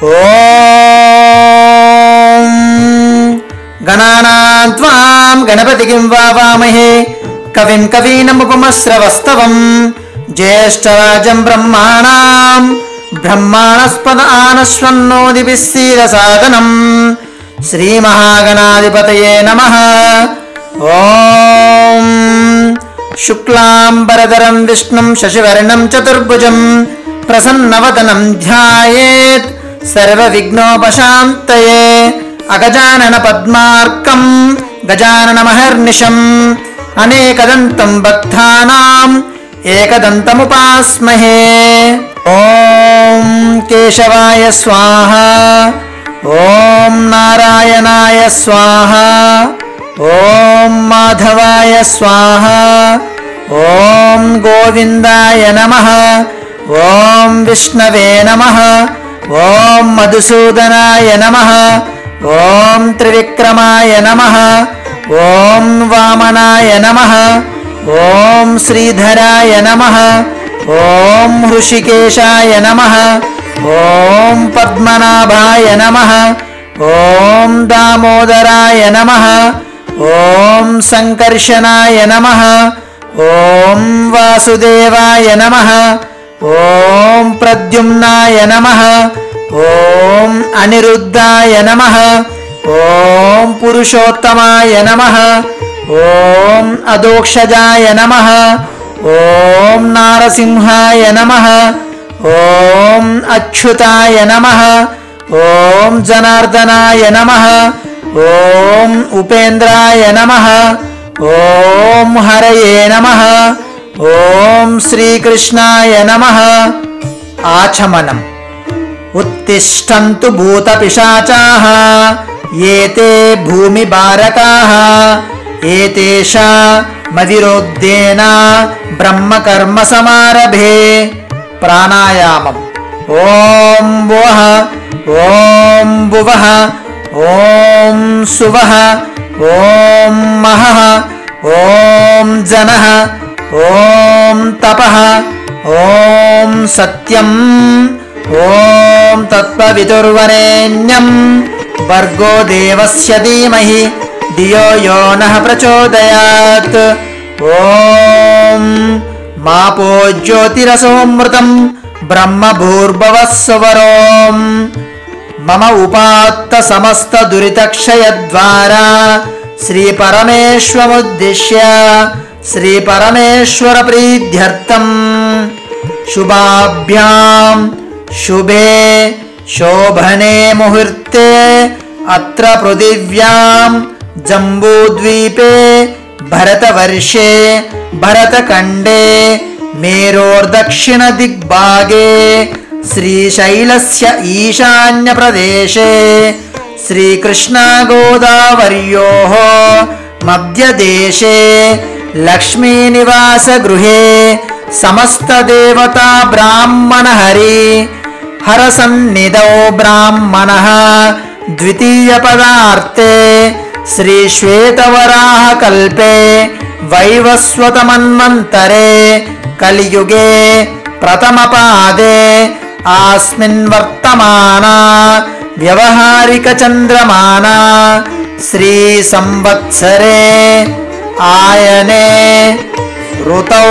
ఓం గణానాం త్వాం గణపతిం వావామహే కవిం కవీనముపమశ్రవస్తవం జ్యేష్ఠరాజం బ్రహ్మాణాం బ్రహ్మాణస్పద ఆనశ్వన్నోదిభిస్సీదసాదనం శ్రీమహాగణాధిపతయే నమః. ఓం శుక్లాంబరధరం విష్ణుం శశివర్ణం చతుర్భుజం ప్రసన్నవదనం ధ్యాయేత్ సర్వవిఘ్నోపశాంతయే. అగజానన పద్మార్కం గజాననమహర్నిశం అనేకదంతం భక్తానాం ఏకదంతముపాస్మహే. ఓం కేశవాయ స్వాహ, ఓం నారాయణాయ స్వాహ, ఓం మాధవాయ స్వాహ, ఓం గోవిందాయ నమః, ఓం విష్ణవే నమః, ఓం మధుసూదనాయ నమః, ఓం త్రివిక్రమాయ నమః, ఓం వామనాయ నమః, ఓం శ్రీధరాయ నమః, ఓం హృషికేశాయ నమః, ఓం పద్మనాభాయ నమః, ఓం దామోదరాయ నమః, ఓం సంకర్షణాయ నమః, ఓం వాసుదేవాయ నమః, ఓం ప్రద్యుమ్నాయ నమః, ఓం అనిరుద్ధాయ నమః, ఓం పురుషోత్తమాయ నమః, ఓం అదోక్షజాయ నమః, ఓం నారసింహాయ నమః, ఓం అచ్యుతాయ నమః, ఓం జనార్దనాయ నమః, ఓం ఉపేంద్రాయ నమః, ఓం హరయే నమః, ఓం శ్రీకృష్ణాయ నమః. ఆచమనం. ఉత్తిష్టంతు భూతపిశాచాః ఏతే భూమిభారకాః ఏతేషామవిరోధేన బ్రహ్మకర్మ సమారభే. ప్రాణాయామం. ఓం భువః, ఓం భువః, ఓం సువః, ఓం మహః, ఓం జనః, ఓం తపః, ఓం సత్యం, ఓం తత్వవితుర్వరేణ్యం భర్గో దేవస్య ధీమహి ధియో యో నః ప్రచోదయాత్. ఓం మాపో జ్యోతిరసోమృతం బ్రహ్మ భూర్భువః సువరోం. మమ ఉపాత్త సమస్త దురితక్షయద్వారా శ్రీ పరమేశ్వముద్దిశ్య శ్రీ పరమేశ్వర ప్రీత్యర్థం శుభాభ్యాం శుభే శోభనే ముహూర్తే అత్ర పృథివ్యాం జంబూద్వీపే భరతవర్షే భరతఖండే మేరోర్దక్షిణ దిగ్భాగే శ్రీశైలస్య ఈశాన్య ప్రదేశే శ్రీకృష్ణా గోదావర్యోః మధ్యదేశే లక్ష్మీనివాస గృహే సమస్త దేవతా బ్రాహ్మణ హరి హరసన్నిధౌ బ్రాహ్మణః ద్వితీయ పదార్థే శ్రీ శ్వేతవరాహ కల్పే వైవస్వత మన్వంతరే కలియుగే ప్రథమ పాదే ఆస్మిన్ వర్తమాన వ్యవహారిక చంద్రమాన శ్రీ సంవత్సరే ఆయనే ఋతౌ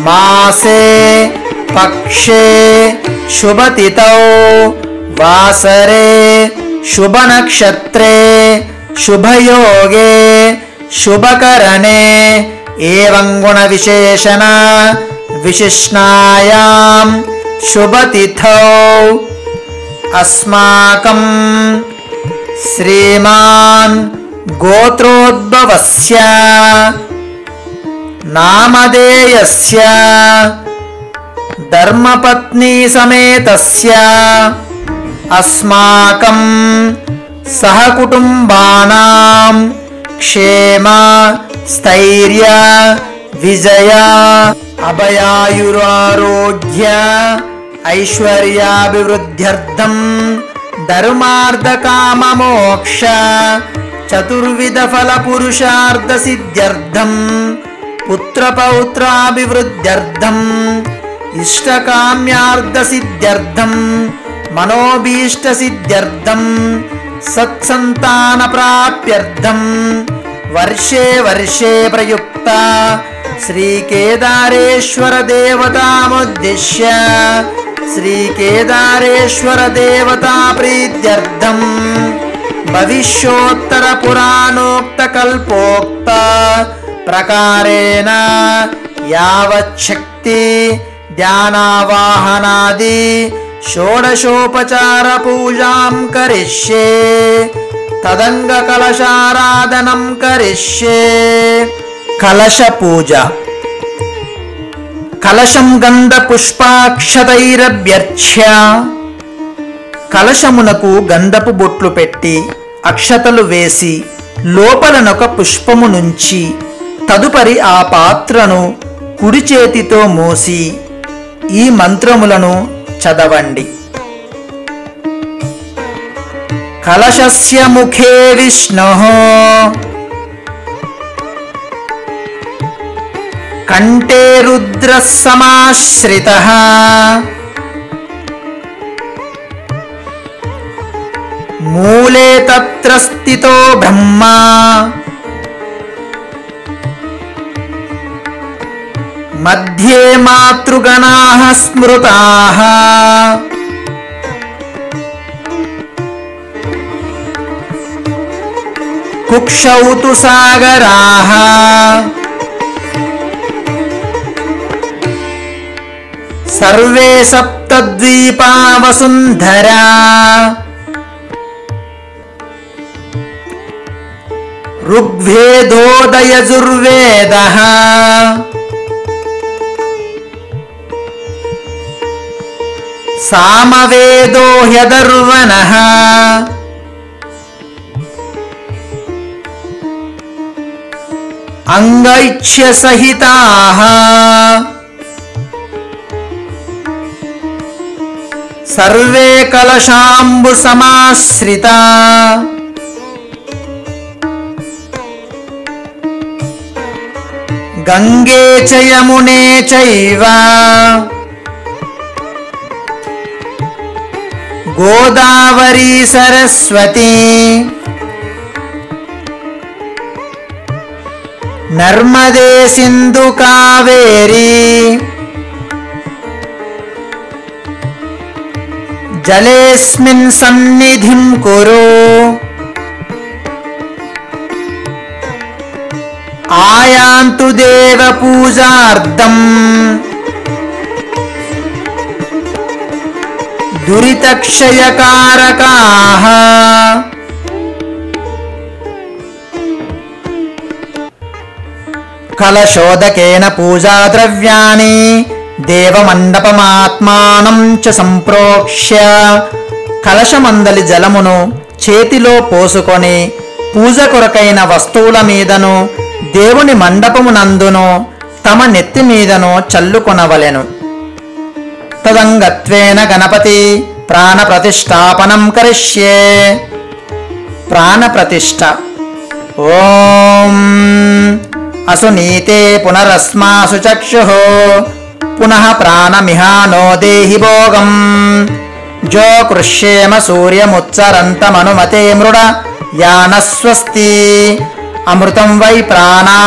మాసే పక్షే శుభతిథౌ వాసరే శుభనక్షత్రే శుభయోగే శుభకరణే ఏవం గుణ విశేషణ విశిష్ణాయాం శుభతిథౌ అస్మాకం శ్రీమాన్ గోత్రోద్భవస్య నామధేయస్య ధర్మపత్నీ సమేతస్య అస్మాకం సహకుటుంబానాం క్షేమ స్థైర్య విజయ అభయాయురారోగ్య ఐశ్వర్యాభివృద్ధ్యర్థం ధర్మార్థకామమోక్ష చతుర్విధ ఫల పురుషార్థ సిద్ధ్యర్థం పుత్రపౌత్రాభివృద్ధ్యర్థం ఇష్టకామ్యార్థ సిద్ధ్యర్థం మనోభీష్టసిద్ధ్యర్థం సత్సంతానప్రాప్త్యర్థం వర్షే వర్షే ప్రయుక్త శ్రీకేదారేశ్వర దేవతాముద్దిశ్య శ్రీకేదారేశ్వర దేవతా ప్రీత్యర్థం భవిష్యోత్తర పురాణోక్త కల్పోక్త ప్రకారేణ యావచ్చక్తి ధ్యానావాహనాది షోడశోపచార పూజాం కరిష్యే తదంగ కలశారాధనం కరిష్యే. కలశ పూజ. కలశం గంధ పుష్పాక్షతైరభ్యర్చ్య. కలశమునకు గంధపు బొట్లు పెట్టి అక్షతలు వేసి లోపలనొక పుష్పము నుంచి తదుపరి ఆ పాత్రను కుడి చేతితో మోసి ఈ మంత్రములను చదవండి. కలశస్య ముఖే విష్ణుః కంఠే రుద్రః సమాశ్రితః మూలే తత్ర స్థితో బ్రహ్మా మధ్యే మాతృగణాః స్మృతాః కుక్షౌ తు సాగరాః సర్వే సప్తద్వీపా వసుంధరా ఋగ్వేదోదయజుర్వేదః సామవేదో హ్యధర్వణః అంగైచ్ఛ్య సహితాః సర్వే కలశాంబు సమాశ్రితా గంగే చ యమునే చైవ గోదావరీ సరస్వతి నర్మదే సింధు కావేరీ జలేస్మిన్ సన్నిధిం కురు ఆయాంతు దేవ పూజార్థం దురితక్షయకారకాః కలశోదకేన పూజాద్రవ్యాణి దేవమండపమాత్మానం చ సంప్రోక్ష్య. కలశమందలి జలమును చేతిలో పోసుకొని పూజ కొరకైన వస్తువుల మీదను దేవుని మండపమునందును తమ నెత్తి మీదను చల్లుకొనవలెను. తదంగత్వేన గణపతి ప్రాణప్రతిష్ఠాపనం కరిష్యే. ప్రాణప్రతిష్ఠ. ఓం అసునీతే పునరస్మాసు చక్షుః పునః ప్రాణమిహానో దేహి భోగం జో కృష్యేమ సూర్యముచ్చరంతమనుమతే మృడ యానస్వస్తి. అమృతం వై ప్రాణా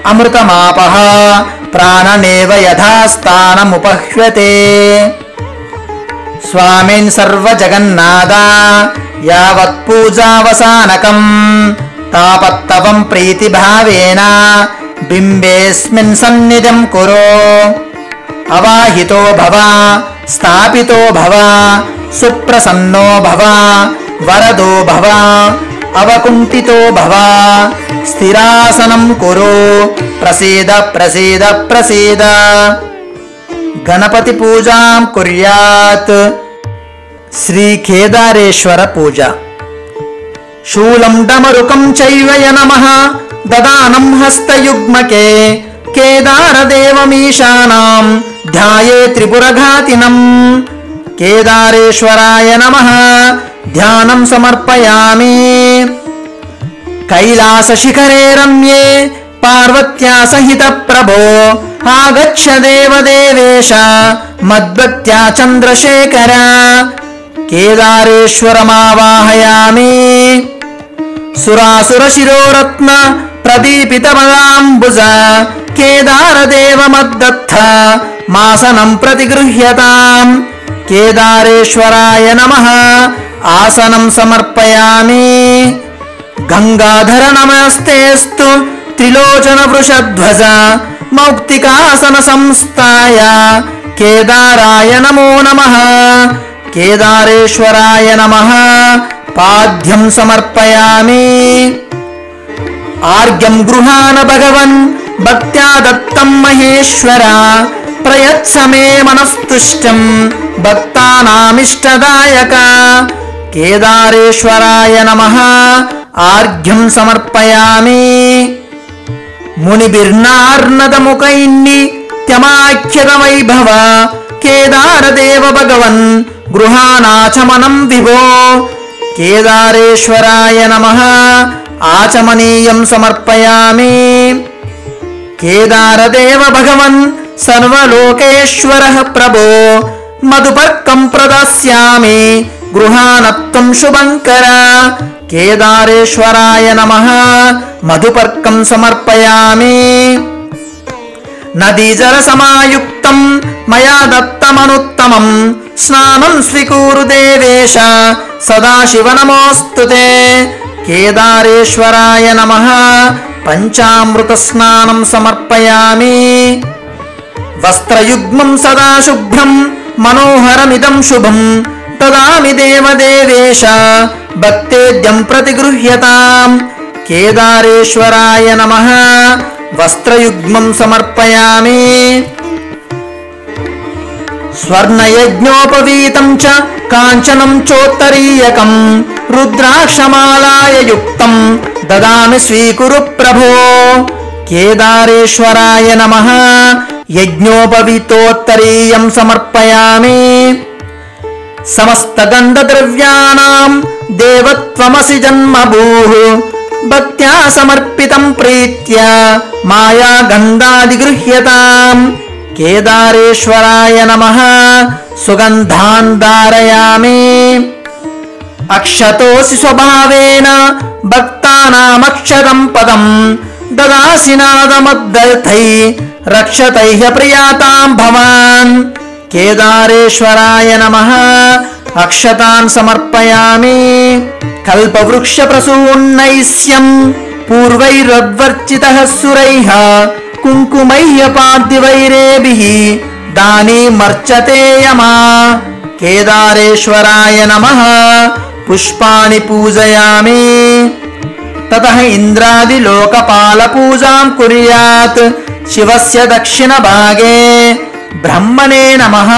అమృతమాపః ప్రాణనేవ యథాస్థానముపహ్యతే. స్వామిన్ సర్వజగన్నాథ యావత్పూజావసానకం తాపత్తవం ప్రీతిభావేన బింబేస్మిన్ సన్నిధిం కురు. అవాహితో భవ స్థాపితో భవ సుప్రసన్నో భవ వరదో భవ అవకుంఠితో భవ స్థిరాసనం కురు. ప్రసీద ప్రసీద ప్రసీద. గణపతి పూజాం కుర్యాత్. శ్రీ కేదారేశ్వర పూజ. శూలం డమరుకం చైవయ నమః దదానం హస్తయుగ్మకే కేదారదేవమీశానాం ధ్యాయే త్రిపురఘాతినం. కేదారేశ్వరాయ నమః ధ్యానం సమర్పయామి. కైలాసశిఖరే రమ్యే పార్వత్యా సహిత ప్రభో ఆగచ్చ దేవదేవేశ మద్భక్త్యా చంద్రశేఖర. కేదారేశ్వరమావాహయామి. సురాసురశిరోరత్న ప్రదీపితమదాంబుజ కేదారదేవమద్దత్త మాసనం ప్రతిగృహ్యతాం. కేదారేశ్వరాయ నమః. ఆసనం సమర్పయామి. గంగాధర నమస్తేస్తు త్రిలోచన వృషధ్వజ మౌక్తికాసన సంస్థాయ కేదారాయ నమో నమః. కేదారేశ్వరాయ నమః. పాద్యం సమర్పయామి. ఆర్ఘ్యం గృహాణ భగవన్ భక్త్యా దత్తం మహేశ్వర ప్రయత్స మే మనస్తుష్టం భక్తానామిష్టదాయక. కేదారేశ్వరాయ నమః. ఆర్ఘ్యం సమర్పయామి. మునిభిర్నార్నదముఖైన్ని త్యమాఖ్యత వైభవ కేదారదేవ భగవన్ గృహానాచమనం విభో. కేదారేశ్వరాయ నమః. ఆచమనీయం సమర్పయామి. కేదారదేవ భగవన్ సర్వలోకేశ్వరః ప్రభో మధుపర్కం ప్రదాస్యామి గృహానత్వం శుభంకర. కేదారేశ్వరాయ నమః. మధుపర్కం సమర్పయామి. నదీజల సమాయుక్తం మయా దత్తమనుత్తమం స్నానం స్వీకురు దేవేశ సదాశివ నమోస్తుతే. కేదారేశ్వరాయ నమః. పంచామృత స్నానం సమర్పయామి. వస్త్రయుగ్మం సదా శుభ్రం మనోహరమిదం శుభం దదామి దేవదేవేశ భక్తేద్యం ప్రతిగృహ్యతాం. కేదారేశ్వరాయ నమః. వస్త్రయుగ్మం సమర్పయామి. స్వర్ణయజ్ఞోపవీతం చ కాంచనం చోత్తరీయకం రుద్రాక్షమాలాయ యుక్తం దదామి స్వీకురు ప్రభో. కేదారేశ్వరాయ నమః. యజ్ఞోపవీతోత్తరీయం సమర్పయామి. సమస్త గంధద్రవ్యాణం దేవత్వమసి జన్మభూః భక్త్యా సమర్పితం ప్రీత్యా మాయా గంధాదిగృహ్యతాం. కేదారేశ్వరాయ నమః. సుగంధాన్ ధారయామి. అక్షతోసి స్వభావేన భక్తానామక్షరం పదం దదాసి నాదమద్దర్థై రక్షతైః ప్రియాతాం భవాన్. కేదారేశ్వరాయ నమః. అక్షతాన్ సమర్పయామి. కల్పవృక్ష ప్రసూన్నైస్యం పూర్వైరద్వర్చితః సురైః కుంకుమైః పార్థివైరేభిః దానీమర్చతే యమా. కేదారేశ్వరాయ నమః. పుష్పాణి పూజయామి. తతః ఇంద్రాదిలోకపాల పూజాం కుర్యాత్. శివస్య దక్షిణ భాగే బ్రహ్మణే నమః.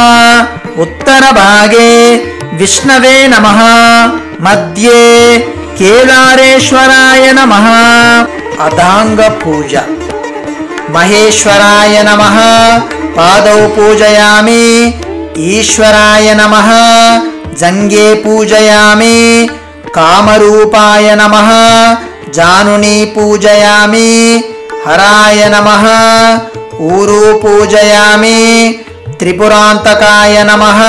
ఉత్తర భాగే విష్ణవే నమః. మధ్యే కేదారేశ్వరాయ నమః. అదాంగ పూజ. మహేశ్వరాయ నమః. పాదౌ పూజయామి. ఈశ్వరాయ నమః. జంగే పూజయామి. కామరూపాయ నమః. జానునీ పూజయామి. హరాయ నమః. ఊరు పూజయామి. త్రిపురాంతకాయ నమః.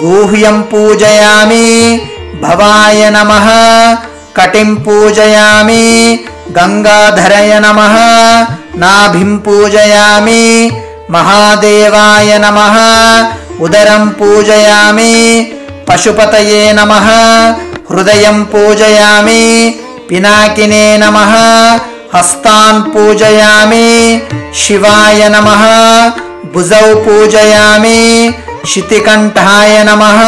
గూహ్యం పూజయామి. భవాయ నమః. కటిం పూజయామి. గంగాధరయ నమః. నాభిం పూజయామి. మహాదేవాయ నమః. ఉదరం పూజయామి. పశుపతయే నమః. హృదయం పూజయామి. పినాకినే నమః. హస్తాన్ పూజయామి. శివాయ నమః. భుజౌ పూజయామి. శితికంఠాయ నమః.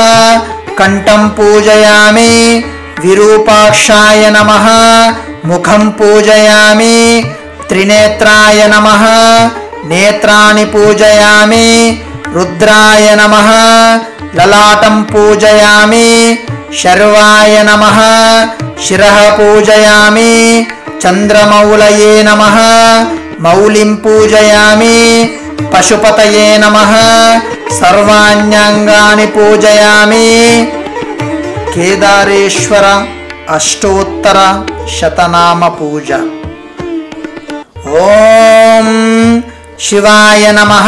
కంఠం పూజయామి. విరూపాక్షాయ నమః. ముఖం పూజయామి. త్రినేత్రాయ నమః. నేత్రాణి పూజయామి. రుద్రాయ నమః. లలాటం పూజయామి. శర్వాయ నమః. శిరః పూజయామి. చంద్రమౌళయే నమః. మౌలిం పూజయామి. పశుపతయే నమః. సర్వాణ్యాంగాని పూజయామి. కేదారేశ్వర అష్టోత్తర శతనామ పూజ. ఓం శివాయ నమః.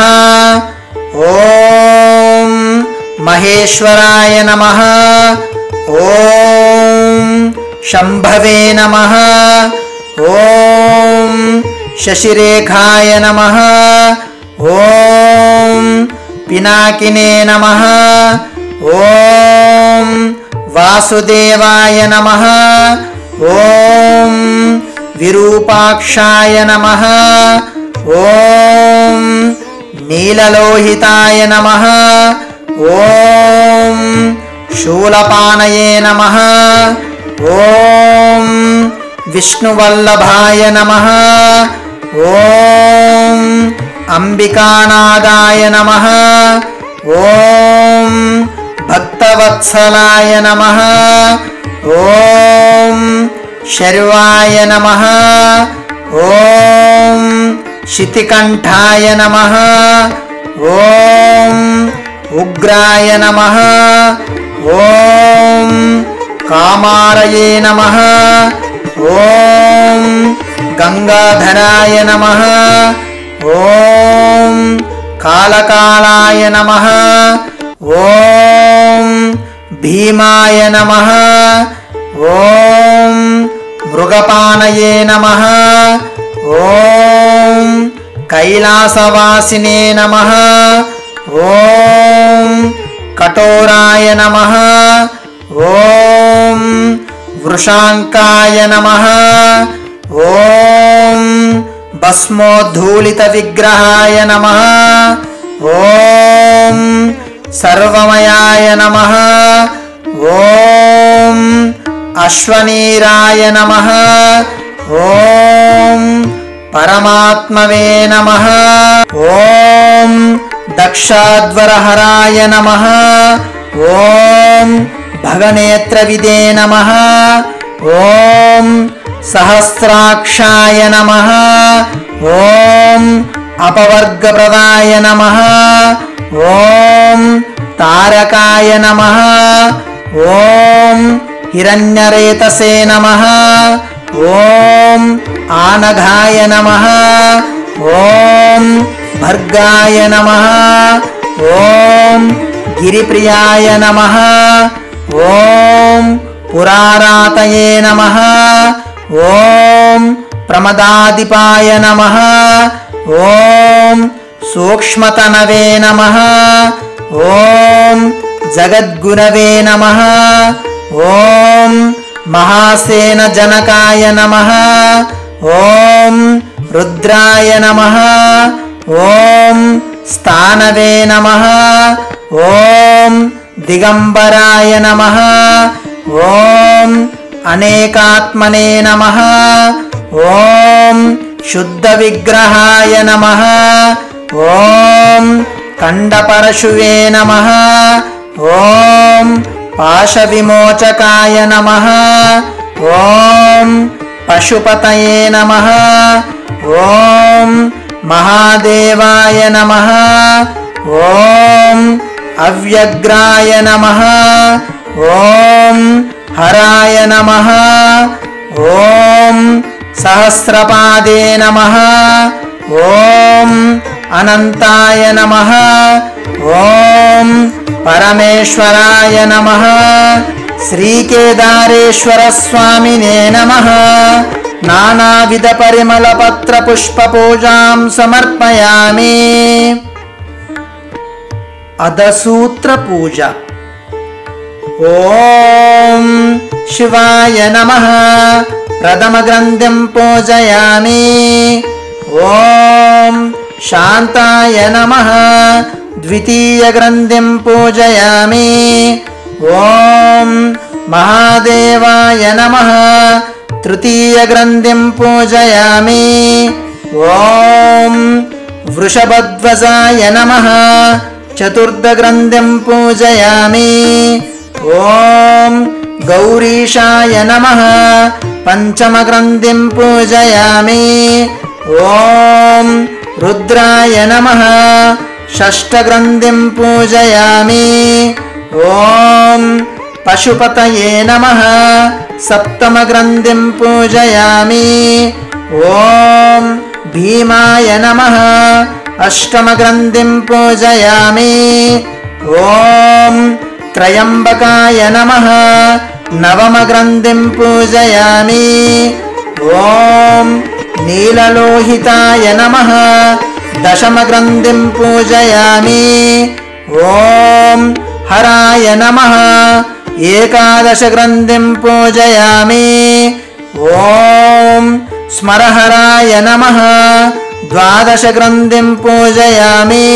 ఓం महेश्वराय नमः। ॐ शम्भवे नमः। ॐ शशिरेखाय नमः। ॐ पिनाकिने नमः। ॐ वासुदेवाय नमः। ॐ विरूपाक्षाय नमः। ॐ नीललोहिताय नमः। ॐ शूलपानये नमः। ॐ विष्णुवल्लभाय नमः। ॐ अंबिकानादाय नमः। ॐ भक्तवत्सलाय नमः। ॐ शर्वाय नमः। ॐ शितिकण्ठाय नमः। ॐ उग्राय नमः। ॐ कामारये नमः। ॐ गंगाधराय नमः। ॐ कालकालाय नमः। ॐ भीमाय नमः। ॐ मृगपानये नमः। ॐ कैलासवासिने नमः। ॐ कठोराय नमः। ॐ वृषांकाय नमः। ॐ भस्मोद्धूलितविग्रहाय नमः। ॐ सर्वमयाय नमः। ॐ अश्वनीराय नमः। ॐ परमात्मवे नमः। ॐ दक्षाध्वरहराय नमः। ॐ भगनेत्रविदे नमः। ॐ सहस्राक्षाय नमः। ॐ अपवर्गप्रदाय नमः। ॐ तारकाय नमः। ॐ हिरण्यरेतसे नमः। ॐ आनघाय नमः। ॐ भर्गाय नमः। ॐ गिरिप्रियाय नमः। ॐ पुरारातये नमः। ॐ प्रमदादिपाय नमः। ॐ सूक्ष्मतनवे नमः। ॐ जगद्गुरवे नमः। ॐ महासेनजनकाय नमः। ॐ रुद्राय नमः। ॐ स्थानवे नमः। ॐ दिगंबराय नमः। ॐ अनेकात्मने नमः। ॐ शुद्धविग्रहाय नमः। ॐ कंडपरशुवे नमः। ॐ पाशविमोचकाय नमः। ॐ पशुपतये नमः। ॐ महादेवाय नमः। ॐ अव्यग्राय नमः। ॐ हराय नमः। ॐ सहस्रपादे नमः। ॐ अनंताय नमः। ॐ परमेश्वराय नमः। श्रीकेदारेश्वर स्वामिने नमः। नानाविधपरिमलपत्रपुष्पपूजां समर्पयामि। अधसूत्रपूजा। ॐ शिवाय नमः। प्रथमग्रन्थिं पूजयामि। ॐ शान्ताय नमः। द्वितीयग्रन्थिं पूजयामि। ॐ महादेवाय नमः। तृतीयग्रन्थिं पूजयामि। ॐ वृषभध्वजाय नमः। चतुर्थग्रन्थिं पूजयामि। ॐ गौरीशाय नमः। पंचमग्रन्थिं पूजयामि। ॐ रुद्राय नमः। षष्ठग्रन्थिं पूजयामि। ॐ पशुपतये नमः। सप्तमग्रन्थिं पूजयामि। ॐ भीमाय नमः। अष्टमग्रन्थिं पूजयामि। ఓం త్రయంబకాయ నమః నవమగ్రంథిం పూజయామి. ఓం నీలలోహితాయ నమః దశమగ్రంథిం పూజయామి. ఓం హరాయ నమః ఏకాదశగ్రంథిం పూజయామి. ఓం స్మరహరాయ నమః ద్వాదశగ్రంథిం పూజయామి.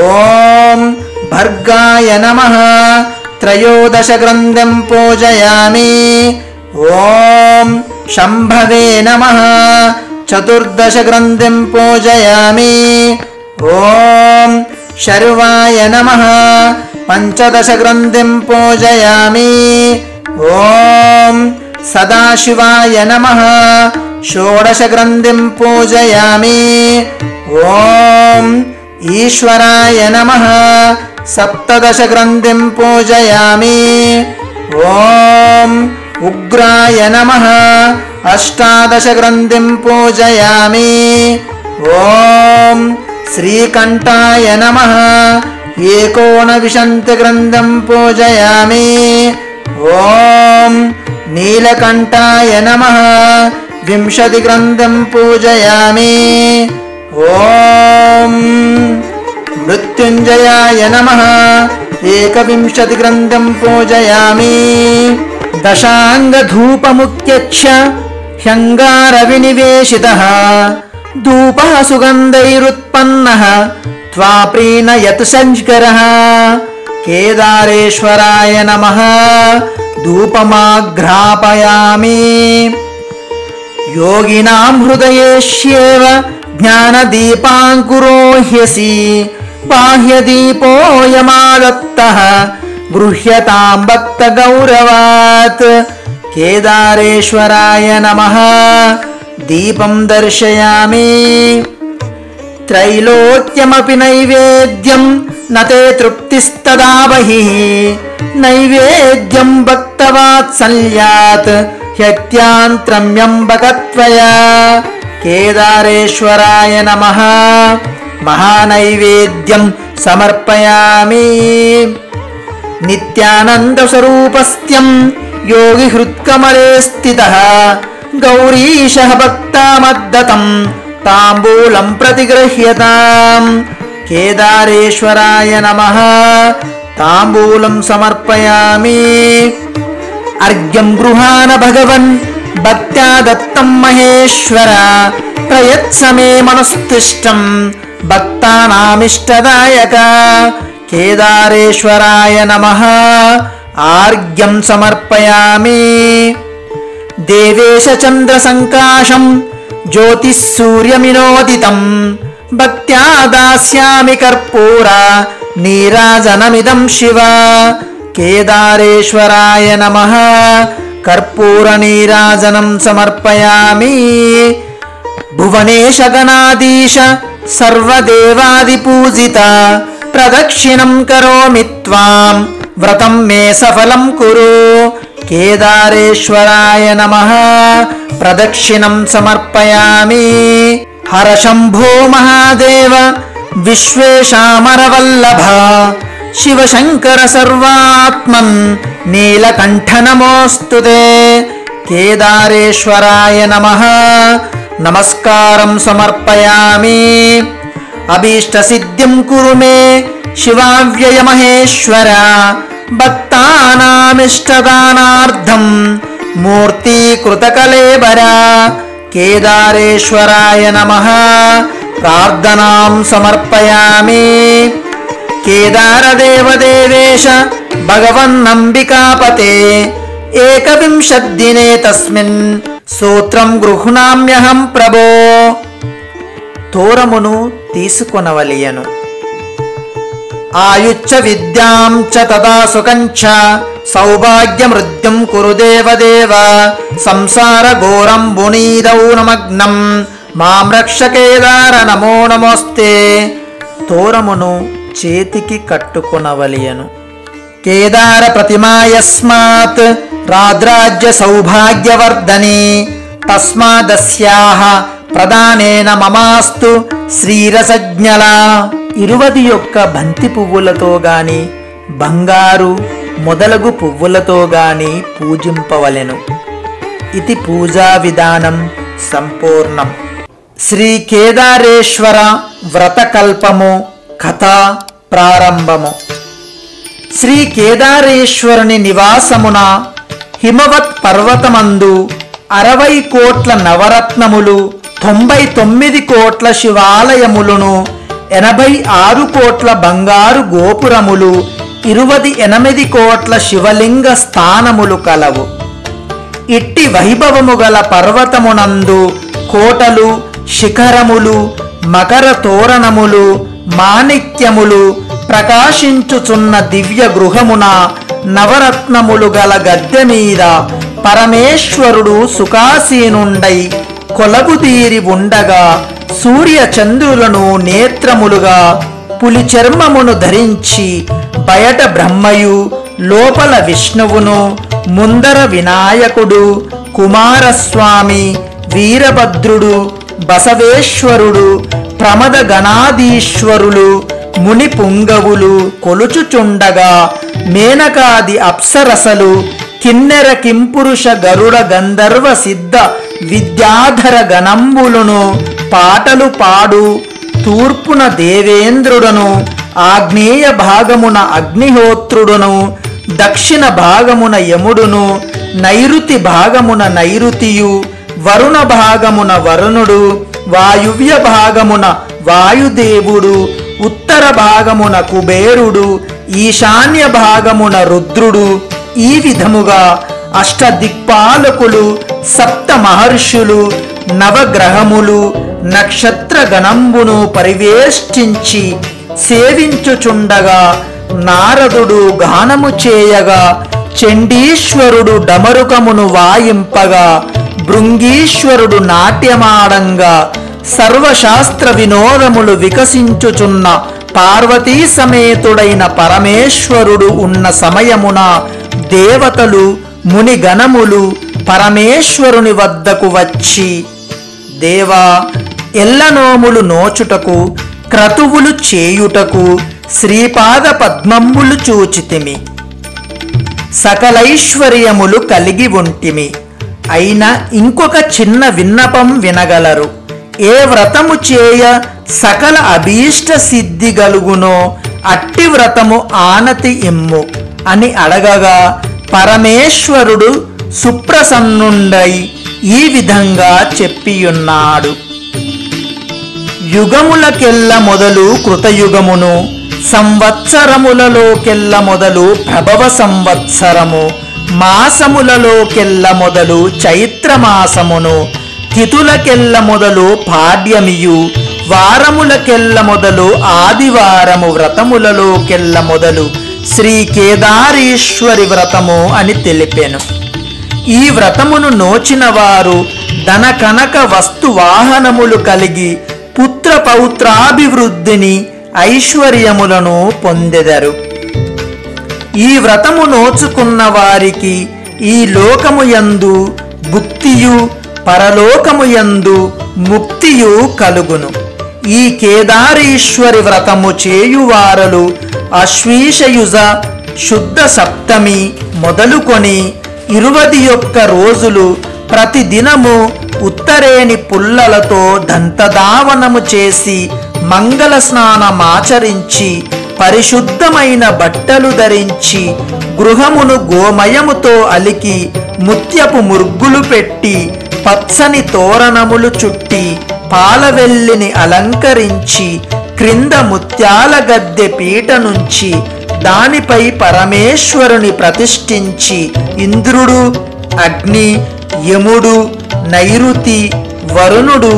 ఓం భర్గాయ నమః త్రయోదశగ్రంథిం పూజయామి. ఓం శంభవే నమః చతుర్దశగ్రంథిం పూజయామి. ఓం శర్వాయ నమః పంచదశగ్రంథిం పూజయామి. ఓం సదాశివాయ నమః షోడశగ్రంథిం పూజయామి. ఓం ఈశ్వరాయ నమః సప్తదశగ్రంథిం పూజయామి. ఓం ఉగ్రాయ నమః అష్టాదశగ్రంథిం పూజయామి. ఓం శ్రీకంఠాయ నమః ఏకోనవింశతిగ్రంథం పూజయామి. ఓం నీలకంఠాయ నమః 20 గ్రంథం పూజయామి. ఓం మృత్యుంజయాయ నమః 21 గ్రంథం పూజయామి. దశాంగధూపముఖ్యక్ష హ్యంగార వినివేశితః ధూపః సుగంధైరుత్పన్నః త్వాప్రీణయత్ సంస్కరః. కేదారేశ్వరాయ నమః ధూపమాఘ్రాపయామి. యోగినాం హృదయేష్యేవ జ్ఞానదీపాంకురో హ్యసి బాహ్యదీపోయమాదత్తః గృహ్యతాం భక్తగౌరవాత్. కేదారేశ్వరాయ నమః దీపం దర్శయామి. త్రైలోక్యమపి నైవేద్యం నతే తృప్తిస్తదా బహిః నైవేద్యం భక్తవాత్సల్యాత్ హ్యత్యాంత్రమ్యంబకత్వయా. కేదారేశ్వరాయ నమః మహానైవేద్యం సమర్పయామి. నిత్యానందస్వరూపస్థ్యం యోగి హృత్కమలే స్థితః గౌరీశః భక్తామద్దతం తాంబూలం ప్రతిగృహ్యతాం. కేదారేశ్వరాయ నమః తాంబూలం సమర్పయామి. అర్ఘ్యం గృహాణ భగవన్ భక్త్యా దత్తం మహేశ్వర ప్రయత్సమే మనస్తుష్టం భక్తానామిష్టదాయక. కేదారేశ్వరాయ నమః ఆర్ఘ్యం సమర్పయామి. దేవేశ చంద్ర సంకాశం జ్యోతిః సూర్యమినోదితం భక్త్యా దాస్యామి కర్పూర నీరాజనమిదం శివ. కేదారేశ్వరాయ నమః కర్పూర నీరాజనం సమర్పయామి. భువనేశ గణాధీశ సర్వదేవాదిపూజిత ప్రదక్షిణం కరోమి త్వాం వ్రతం మే సఫలం కురు. కేదారేశ్వరాయ నమః ప్రదక్షిణం సమర్పయామి. హర శంభో మహాదేవ విశ్వేశామరవల్లభ శివశంకర సర్వాత్మన్ నీలకంఠ నమోస్తుతే. కేదారేశ్వరాయ నమః నమస్కారం సమర్పయామి. అభీష్టసిద్ధిం కురు మే శివావ్యయ మహేశ్వర భక్తానామిష్టదానార్థం మూర్తీకృతకళేబర. కేదారేశ్వరాయ నమః ప్రార్థనాం సమర్పయామి. కేదారదేవదేవేశ భగవన్నంబికాపతే 21 దినే తస్మిన్ సూత్రం గృహ్ణామ్యహం ప్రభో. తోరమును తీసుకొనవలియను. ఆయుచ్చ విద్యాం చ తదా సుకంచ సౌభాగ్యమృద్యం కురు దేవదేవ సంసార ఘోరం బునీదౌ నమగ్నం మాం రక్ష కేదార నమో నమోస్తే. తోరమును చేతికి కట్టుకొనవలియను. కేదార ప్రతిమాయస్మాత్ రాద్రాజ్య సౌభాగ్యవర్ధని తస్మాదస్యాః ప్రదానేన మమాస్తు శ్రీరసజ్ఞల. 21 బంతి పువ్వులతో గాని బంగారు మొదలగు పువ్వులతో గాని పూజింపవలెను. ఇది పూజా విధానం సంపూర్ణం. శ్రీ కేదారేశ్వర వ్రతకల్పము కథ ప్రారంభము. శ్రీ కేదారేశ్వరుని నివాసమున హిమవత్ పర్వతమందు 60 కోట్ల నవరత్నములు, 99 కోట్ల శివాలయములను, 86 కోట్ల బంగారు గోపురములు, 28 కోట్ల శివలింగ స్థానములు కలవు. ఇట్టి వైభవము గల పర్వతమునందు కోటలు, శిఖరములు, మకర తోరణములు, మాణిక్యములు ప్రకాశించుచున్న దివ్య గృహమున నవరత్నములు గల గద్దె మీద పరమేశ్వరుడు సుఖాసీనుండై కొలగుదీరి ఉండగా, సూర్య చంద్రులను నేత్రములుగా పులి చర్మమును ధరించి బయట బ్రహ్మయు, లోపల విష్ణువును, ముందర వినాయకుడు, కుమారస్వామి, వీరభద్రుడు, బసవేశ్వరుడు, ప్రమద గణాధీశ్వరులు, ముని పుంగవులు కొలుచుచుండగా, మేనకాది అప్సరసలు, కిన్నెర కింపురుష గరుడ గంధర్వ సిద్ధ విద్యాధర గణంబులను పాటలు పాడు, తూర్పున దేవేంద్రుడను, ఆగ్నేయ భాగమున అగ్నిహోత్రుడును, దక్షిణ భాగమున యముడును, నైరుతి భాగమున నైరుతియు, వరుణ భాగమున వరుణుడు, వాయువ్య భాగమున వాయుదేవుడు, ఉత్తర భాగమున కుబేరుడు, ఈశాన్య భాగమున రుద్రుడు, ఈ విధముగా అష్టదిక్పాలకులు, సప్త మహర్షులు, నవగ్రహములు, నక్షత్ర గణంబును పరివేష్టించి సేవించుచుండగా, నారదుడు గానము చేయగా, చండీశ్వరుడు డమరుకమును వాయింపగా, భృంగీశ్వరుడు నాట్యమాడంగా, సర్వశాస్త్ర వినోదములు వికసించుచున్న పార్వతీ సమేతుడైన పరమేశ్వరుడు ఉన్న సమయమున దేవతలు, మునిగణములు పరమేశ్వరుని వద్దకు వచ్చి, దేవా, ఎల్లనోములు నోచుటకు, క్రతువులు చేయుటకు శ్రీపాద పద్మంబులు చూచితిమి. సకలైశ్వర్యములు కలిగి ఉంటిమి. అయినా ఇంకొక చిన్న విన్నపం వినగలరు. ఏ వ్రతము చేయ సకల అభీష్ట సిద్ధి గలుగునో అట్టి వ్రతము ఆనతి ఇమ్ము అని అడగగా, పరమేశ్వరుడు సుప్రసన్నుండై ఈ విధంగా చెప్పియున్నాడు. యుగములకెల్ల మొదలు కృతయుగమును, సంవత్సరములలోకెల్ల మొదలు ప్రభవ సంవత్సరము, మాసములలోకెల్ల మొదలు చైత్రమాసమును, తిథులకెల్ల మొదలు పాడ్యమియు, వారములకెల్ల మొదలు ఆదివారము, వ్రతములలోకెల్ల మొదలు శ్రీ కేదారేశ్వరి వ్రతము అని తెలిపెను. ఈ వ్రతమును నోచిన వారు ధన కనక వస్తు వాహనములు కలిగి పుత్ర పౌత్రాభివృద్ధిని, ఐశ్వర్యములను పొందెదరు. ఈ వ్రతము నోచుకున్న వారికి ఈ లోకము యందు భుక్తియు, పరలోకము యందు ముక్తియు కలుగును. ఈ కేదారేశ్వరి వ్రతము చేయువారలు అశ్వీషయుజ శుద్ధ సప్తమి మొదలుకొని 21 రోజులు ప్రతిదినము ఉత్తరేణి పుల్లలతో దంతధావనము చేసి, మంగళ స్నానమాచరించి, పరిశుద్ధమైన బట్టలు ధరించి, గృహమును గోమయముతో అలికి, ముత్యపు మురుగులు పెట్టి, పచ్చని తోరణములు చుట్టి, పాలవెల్లిని అలంకరించి, క్రింద ముత్యాల గద్దె పీట నుంచి దానిపై పరమేశ్వరుని ప్రతిష్ఠించి, ఇంద్రుడు, అగ్ని, యముడు, నైరుతి, వరుణుడు,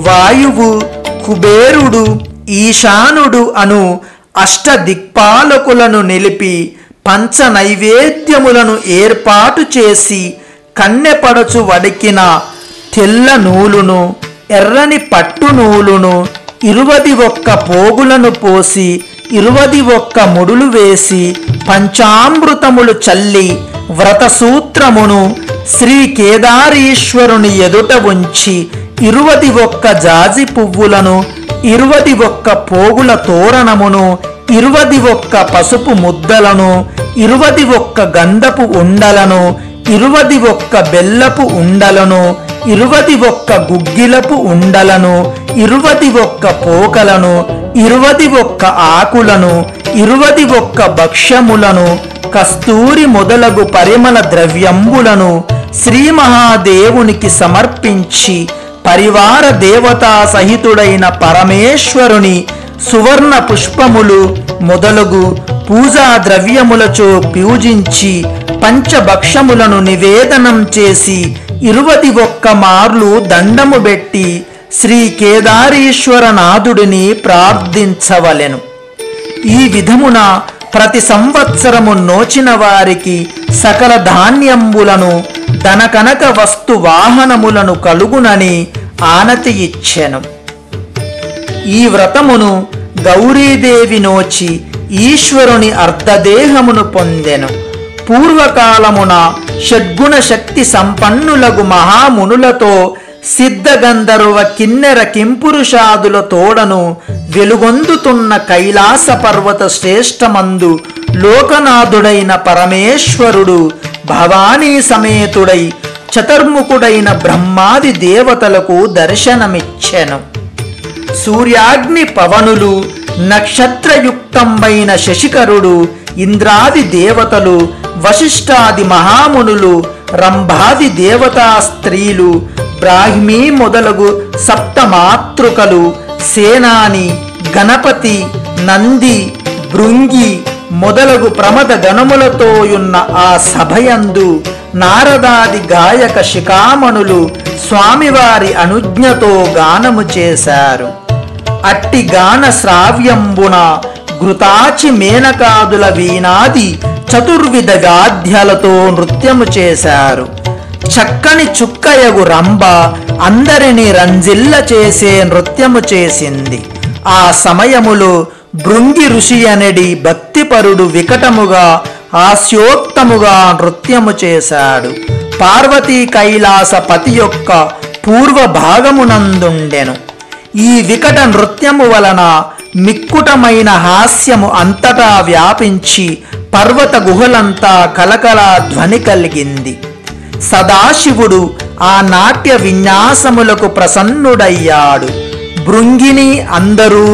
వాయువు, కుబేరుడు, ఈశానుడు అను అష్టదిక్పాలకులను నిలిపి పంచ నైవేద్యములను ఏర్పాటు చేసి, కన్నెపడచు వడికిన తెల్ల నూలును, ఎర్రని పట్టు నూలును, 21 పోగులను పోసి 21 ముడులు వేసి, పంచామృతములు చల్లి, వ్రత సూత్రమును శ్రీ కేదారేశ్వరుని ఎదుట ఉంచి 21 జాజి పువ్వులను, 21 పోగుల తోరణమును, 21 పసుపు ముద్దలను, 21 గంధపు ఉండలను, 21 బెల్లపు ఉండలను, 21 గుగ్గిలపు ఉండలను, 21 పోకలను, 21 ఆకులను, 21 భక్ష్యములను, కస్తూరి మొదలగు పరిమళ ద్రవ్యంబులను శ్రీ మహాదేవునికి సమర్పించి పరివార దేవతా సహితుడైన పరమేశ్వరుని సువర్ణ పుష్పములు మొదలగు పూజా ద్రవ్యములచో పూజించి పంచభక్షములను నివేదనం చేసి 21 మార్లు దండము పెట్టి శ్రీ కేదారీశ్వరనాథుడిని ప్రార్థించవలెను. ఈ విధమున ప్రతి సంవత్సరము నోచిన వారికి సకల ధాన్యంబులను ధనకనక వస్తు వాహనములను కలుగునని ఆనతి ఇచ్చెను. ఈ వ్రతమును గౌరీదేవి నోచి ఈశ్వరుని అర్ధదేహమును పొందెను. పూర్వకాలమున షడ్గుణ శక్తి సంపన్నులగు మహామునులతో సిద్ధగంధర్వ కిన్నెర కింపురుషాదుల తోడను వెలుగొందుతున్న కైలాస పర్వత శ్రేష్టమందు లోకనాథుడైన పరమేశ్వరుడు భవానీ సమేతుడై చతుర్ముఖుడైన బ్రహ్మాది దేవతలకు దర్శనమిచ్చెను. సూర్యాగ్ని పవనులు, నక్షత్రయుక్తంబైన శశికరుడు, ఇంద్రాది దేవతలు, వశిష్ఠాది మహామునులు, రంభాది దేవతా స్త్రీలు, బ్రాహ్మీ మొదలగు సప్తమాతృకలు, సేనాని, గణపతి, నంది, భృంగి మొదలగు ప్రమద గణములతోయున్న ఆ సభయందు నారదాది గాయక శిఖామణులు స్వామివారి అనుజ్ఞతో గానము చేశారు. అట్టి గాన శ్రావ్యంబున ఘృతాచి మేనకాదుల వీణాది చతుర్విధ గాధ్యాలతో నృత్యము చేశారు. చక్కని చుక్కయగు రంభ అందరిని రంజిల్ల చేసే నృత్యము చేసింది. ఆ సమయములో భృంగి ఋషి అనడి భక్తిపరుడు వికటముగా హాస్యోక్తముగా నృత్యము చేశాడు. పార్వతీ కైలాస పతి యొక్క పూర్వ భాగమునందుండెను. ఈ వికట నృత్యము వలన మిక్కుటమైన హాస్యము అంతటా వ్యాపించి పర్వత గుహలంతా కలకలా ధ్వని కలిగింది. సదాశివుడు ఆ నాట్య విన్యాసములకు ప్రసన్నుడయ్యాడు. భృంగిని అందరూ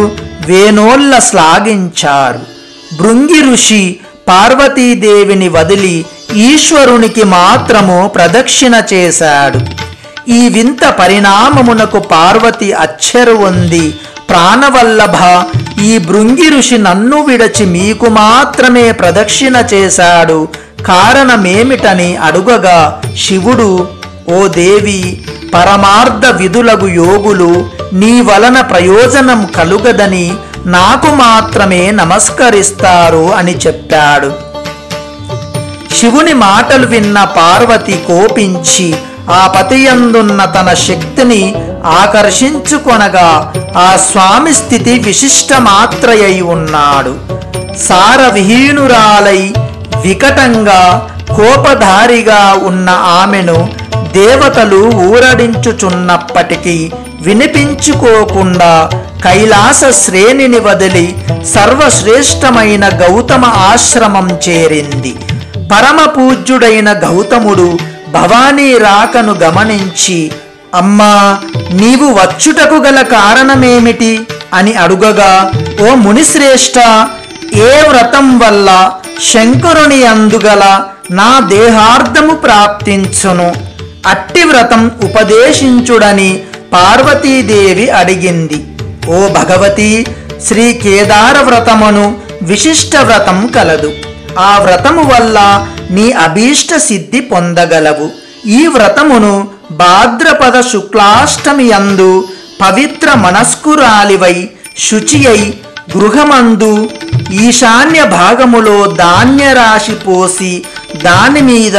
వేనోళ్ళ శ్లాఘించారు. భృంగి ఋషి పార్వతీదేవిని వదిలి ఈశ్వరునికి మాత్రము ప్రదక్షిణ చేశాడు. ఈ వింత పరిణామమునకు పార్వతి అచ్చెరు ఉంది. ప్రాణవల్లభ, ఈ భృంగి ఋషి నన్ను విడచి మీకు మాత్రమే ప్రదక్షిణ చేశాడు, కారణమేమిటని అడుగగా శివుడు, ఓ దేవి, పరమార్థ విధులగు యోగులు నీ వలన ప్రయోజనం కలుగదని నాకు మాత్రమే నమస్కరిస్తారు అని చెప్పాడు. శివుని మాటలు విన్న పార్వతి కోపించి ఆ పతియందున్న తన శక్తిని ఆకర్షించుకొనగా ఆ స్వామి స్థితి విశిష్టమాత్రయై ఉన్నాడు. సారవిహీనురాలై వికటంగా కోపధారిగా ఉన్న ఆమెను దేవతలు ఊరడించుచున్నప్పటికీ వినిపించుకోకుండా కైలాస శ్రేణిని వదిలి సర్వశ్రేష్టమైన గౌతమ ఆశ్రమం చేరింది. పరమ పూజ్యుడైన గౌతముడు భవానీ రాకను గమనించి, అమ్మా, నీవు వచ్చుటకు గల కారణమేమిటి అని అడుగగా, ఓ మునిశ్రేష్ఠ, ఏ వ్రతం వల్ల శంకరుని అందుగల నా దేహార్థము ప్రాప్తించును, అట్టి వ్రతం ఉపదేశించుడని పార్వతీదేవి అడిగింది. ఓ భగవతి, శ్రీ కేదార వ్రతమును విశిష్ట వ్రతం కలదు. ఆ వ్రతము వల్ల నీ అభీష్ట సిద్ధి పొందగలవు. ఈ వ్రతమును భాద్రపద శుక్లాష్టమి యందు పవిత్ర మనస్కురాలివై శుచి అయి గృహమందు ఈశాన్య భాగములో ధాన్యరాశి పోసి దాని మీద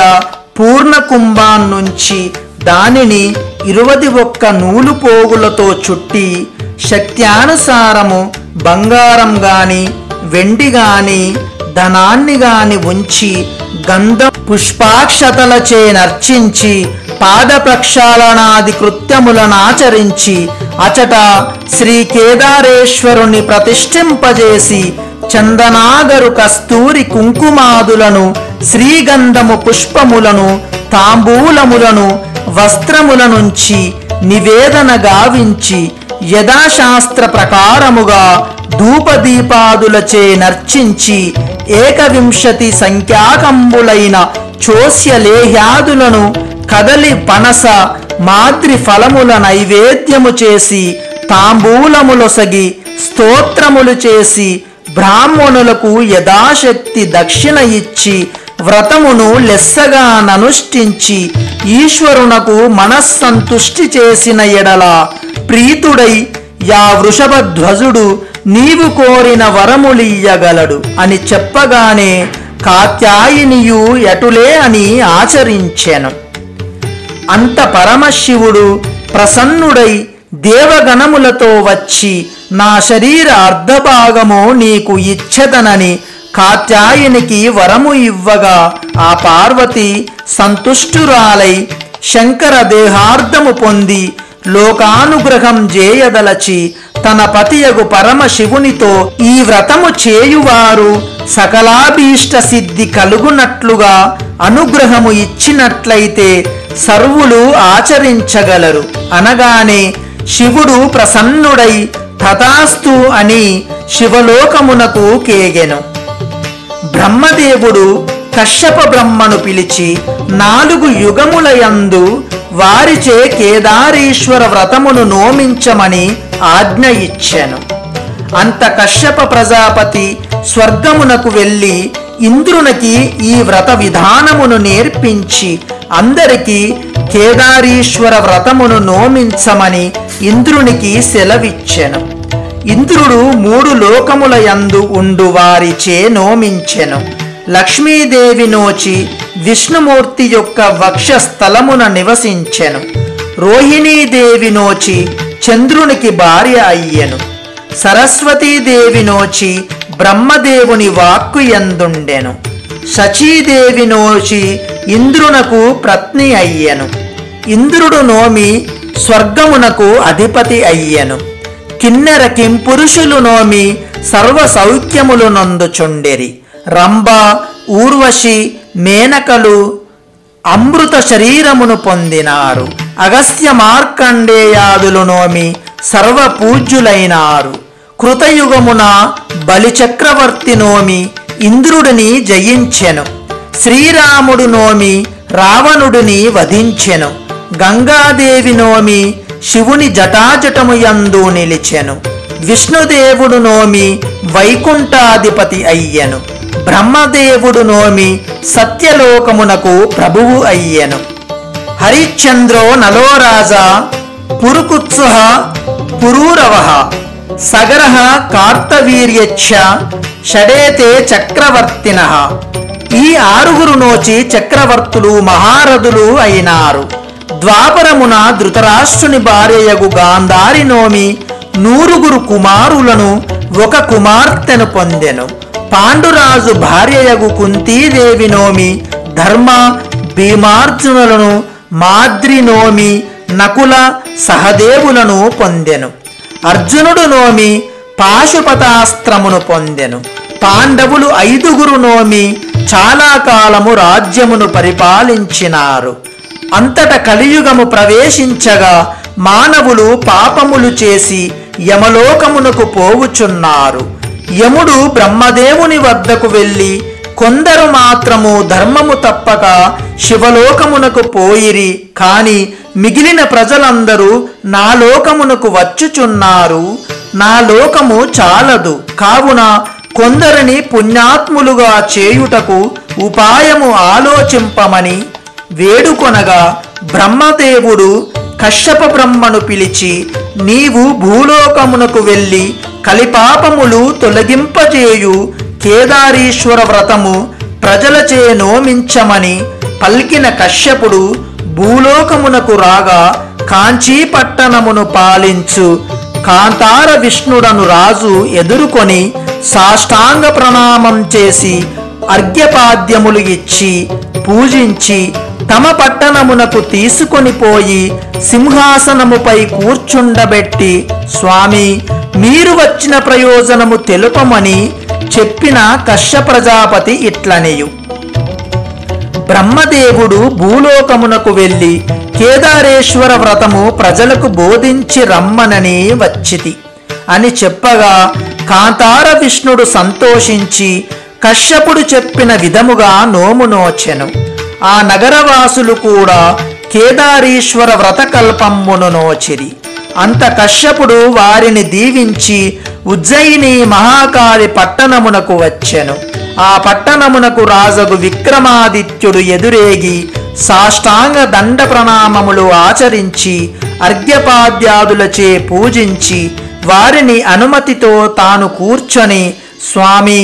పూర్ణ కుంభాన్నుంచి దానిని 21 నూలు పోగులతో చుట్టి శక్త్యానుసారము బంగారం గాని వెండి గాని ధనాన్ని గాని ఉంచి గంధ పుష్పాక్షతలచే నర్చించి పాద ప్రక్షాళనాది కృత్యములనాచరించి అచట శ్రీ కేదారేశ్వరుని ప్రతిష్ఠింపజేసి చందనాగరు కస్తూరి కుంకుమాదులను శ్రీగంధము పుష్పములను తాంబూలములను వస్త్రముల నుంచి నివేదన గావించి యథాశాస్త్ర ప్రకారముగా ధూపదీపాదులచే నర్చించి 21 సంఖ్యాకంబులైన చోస్యలేహ్యాదులను కదలి పనస మాద్రి ఫలముల నైవేద్యము చేసి తాంబూలములొసగి స్తోత్రములు చేసి బ్రాహ్మణులకు యథాశక్తి దక్షిణ ఇచ్చి వ్రతమును లెస్సగా ననుష్ఠించి ఈశ్వరునకు మనస్సంతుష్టి చేసిన ఎడల ప్రీతుడై యా వృషభధ్వజుడు నీవు కోరిన వరములియ్యగలడు అని చెప్పగానే కాత్యాయినియు ఎటులే అని ఆచరించెను. అంత పరమశివుడు ప్రసన్నుడై దేవగణములతో వచ్చి నా శరీర అర్ధభాగము నీకు ఇచ్చెదనని కాత్యాయనికి వరము ఇవ్వగా ఆ పార్వతి సంతుష్టురాలై శంకర దేహార్థము పొంది లోకానుగ్రహం చేయదలచి తన పతియగు పరమశివునితో ఈ వ్రతము చేయువారు సకలాభీష్ట సిద్ధి కలుగునట్లుగా అనుగ్రహము ఇచ్చినట్లయితే సర్వులు ఆచరించగలరు అనగానే శివుడు ప్రసన్నుడై తథాస్తు అని శివలోకమునకు కేగెను. బ్రహ్మదేవుడు కశ్యప బ్రహ్మను పిలిచి 4 యుగములయందు వారిచే కేదారేశ్వర వ్రతమును నోమించమని ఆజ్ఞ ఇచ్చెను. అంత కశ్యప ప్రజాపతి స్వర్గమునకు వెళ్ళి ఇంద్రునికి ఈ వ్రత విధానమును నేర్పించి అందరికీ కేదారీశ్వర వ్రతమును నోమించమని ఇంద్రునికి సెలవిచ్చెను. ఇంద్రుడు 3 లోకముల యందు ఉండు వారిచే నోమించెను. లక్ష్మీదేవి నోచి విష్ణుమూర్తి యొక్క వక్షస్థలమున నివసించెను. రోహిణీదేవి నోచి చంద్రునికి భార్య అయ్యెను. సరస్వతీదేవి నోచి బ్రహ్మదేవుని వాక్కు యందుండెను. శచీదేవి నోచి ఇంద్రునకు పత్ని అయ్యెను. ఇంద్రుడు నోమి స్వర్గమునకు అధిపతి అయ్యెను. కిన్నెర కింపురుషులు నోమి సర్వ సౌఖ్యములు నొందుచుండెరి. రంభ, ఊర్వశి, మేనకలు అమృత శరీరమును పొందినారు. అగస్త్య మార్కండేయాదులు నోమి సర్వ పూజ్యులైనారు. కృతయుగమున బలిచక్రవర్తి నోమి ఇంద్రుడిని జయించెను. శ్రీరాముడు నోమి రావణుడిని వధించెను. గంగాదేవి నోమి శివుని జటాజటము యందు నిలిచెను. విష్ణుదేవుడు నోమి వైకుంఠాధిపతి అయ్యెను. బ్రహ్మదేవుడు నోమి సత్యలోకమునకు ప్రభువు అయ్యెను. హరిశ్చంద్రో నలోరాజా పురుకుత్సుః పురూరవః సగరః కార్తవీర్యచ్చ షడేతే చక్రవర్తినః. ఈ 6 నోచి చక్రవర్తులు మహారథులు అయినారు. ద్వాపరమున ధృతరాష్ట్రుని భార్యయగు గాంధారి నోమి 100 కుమారులను 1 కుమార్తెను పొందెను. పాండురాజు భార్యయగు కుంతీదేవి నోమి ధర్మ, భీమార్జునులను, మాద్రి నోమి నకుల, సహదేవులను పొందెను. అర్జునుడు నోమి పాశుపతాస్త్రమును పొందెను. పాండవులు 5 నోమి చాలా కాలము రాజ్యమును పరిపాలించినారు. అంతట కలియుగము ప్రవేశించగా మానవులు పాపములు చేసి యమలోకమునకు పోవుచున్నారు. యముడు బ్రహ్మదేవుని వద్దకు వెళ్ళి కొందరు మాత్రము ధర్మము తప్పక శివలోకమునకు పోయిరి, కాని మిగిలిన ప్రజలందరూ నా లోకమునకు వచ్చుచున్నారు. నా లోకము చాలదు, కావున కొందరిని పుణ్యాత్ములుగా చేయుటకు ఉపాయము ఆలోచింపమని వేడుకొనగా బ్రహ్మదేవుడు కశ్యప బ్రహ్మను పిలిచి నీవు భూలోకమునకు వెళ్ళి కలిపాపములు తొలగింపజేయు కేదారీశ్వర వ్రతము ప్రజలచే నోమించమని పల్కిన కశ్యపుడు భూలోకమునకు రాగా కాంచీ పట్టణమును పాలించు కాంతార విష్ణుడను రాజు ఎదుర్కొని సాష్టాంగ ప్రణామం చేసి అర్ఘ్యపాద్యములు ఇచ్చి పూజించి తమ పట్టణమునకు తీసుకొని పోయి సింహాసనముపై కూర్చుండబెట్టి, స్వామి, మీరు వచ్చిన ప్రయోజనము తెలుపమని చెప్పిన కశ్యప ప్రజాపతి ఇట్లనియు. బ్రహ్మదేవుడు భూలోకమునకు వెళ్ళి కేదారేశ్వర వ్రతము ప్రజలకు బోధించి రమ్మనని వచ్చితి అని చెప్పగా కాంతార విష్ణుడు సంతోషించి కశ్యపుడు చెప్పిన విధముగా నోము నోచెను. ఆ నగరవాసులు కూడా కేదారీశ్వర వ్రతకల్పమ్మును నోచిరి. అంత కశ్యపుడు వారిని దీవించి ఉజ్జయిని మహాకాళి పట్టణమునకు వచ్చెను. ఆ పట్టణమునకు రాజగు విక్రమాదిత్యుడు ఎదురేగి సాష్టాంగ దండ ప్రణామములు ఆచరించి అర్ఘ్యపాద్యాదులచే పూజించి వారిని అనుమతితో తాను కూర్చొని, స్వామి,